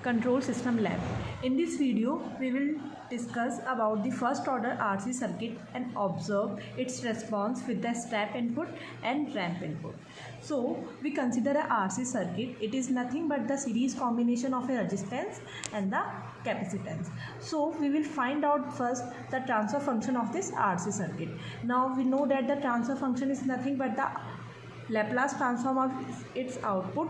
Control System Lab. In this video, we will discuss about the first order RC circuit and observe its response with the step input and ramp input. So, we consider a RC circuit. It is nothing but the series combination of a resistance and the capacitance. So, we will find out first the transfer function of this RC circuit. Now, we know that the transfer function is nothing but the Laplace transform of its output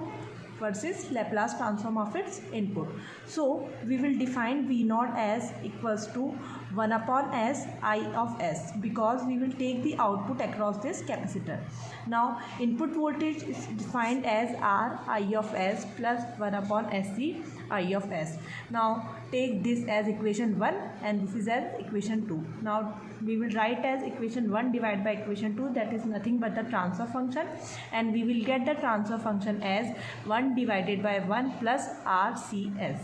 versus Laplace transform of its input. So we will define V naught as equals to 1 upon S I of S, because we will take the output across this capacitor. Now input voltage is defined as R I of S plus 1 upon SC I of S. Now take this as equation 1 and this is as equation 2. Now we will write as equation 1 divided by equation 2, that is nothing but the transfer function, and we will get the transfer function as 1 divided by 1 plus RCS.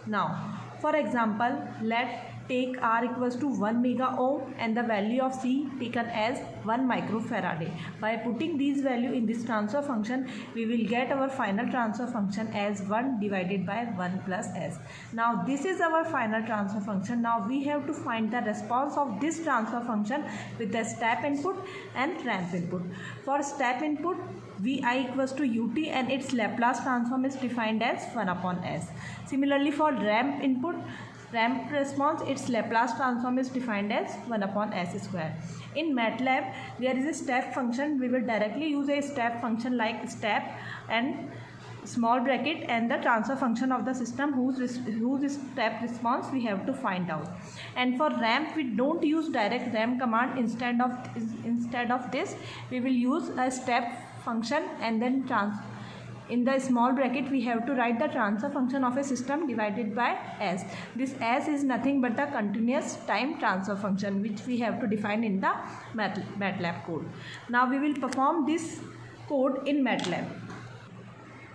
Now for example, let take R equals to 1 mega ohm and the value of C taken as 1 microfarad. By putting these value in this transfer function, we will get our final transfer function as 1 divided by 1 plus S. Now this is our final transfer function. Now we have to find the response of this transfer function with the step input and ramp input. For step input, Vi equals to Ut and its Laplace transform is defined as 1 upon S. Similarly for ramp input, ramp response, its Laplace transform is defined as 1 upon S square. In MATLAB, there is a step function. We will directly use a step function like step and small bracket and the transfer function of the system whose step response we have to find out. And for ramp, we don't use direct ramp command. Instead of this, we will use a step function and then in the small bracket we have to write the transfer function of a system divided by S. This S is nothing but the continuous time transfer function which we have to define in the MATLAB code. Now we will perform this code in MATLAB.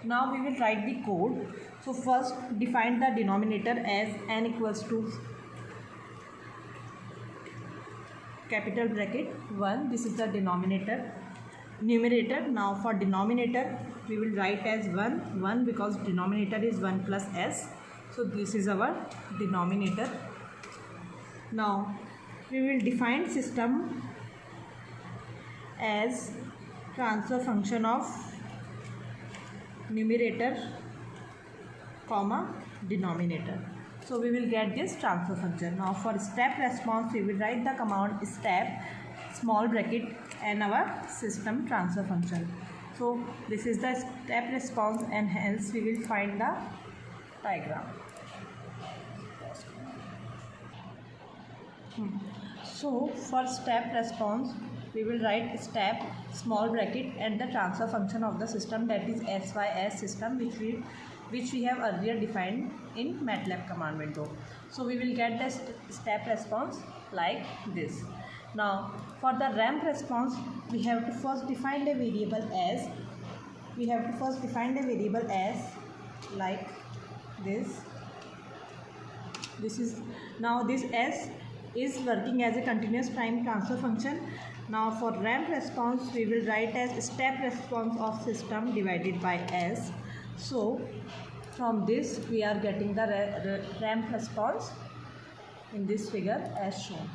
Now we will write the code. So first define the denominator as n equals to capital bracket 1. This is the denominator. Numerator, now for denominator we will write as 1 because denominator is 1 plus S. So this is our denominator. Now we will define system as transfer function of numerator comma denominator. So we will get this transfer function. Now for step response, we will write the command step small bracket and our system transfer function. So this is the step response and hence we will find the diagram. So for step response, we will write step small bracket and the transfer function of the system, that is SYS system, which we have earlier defined in MATLAB command window. So we will get the step response like this. Now for the ramp response, we have to first define a variable as like this. This S is working as a continuous time transfer function. Now for ramp response, we will write as step response of system divided by S. So from this we are getting the ramp response in this figure as shown.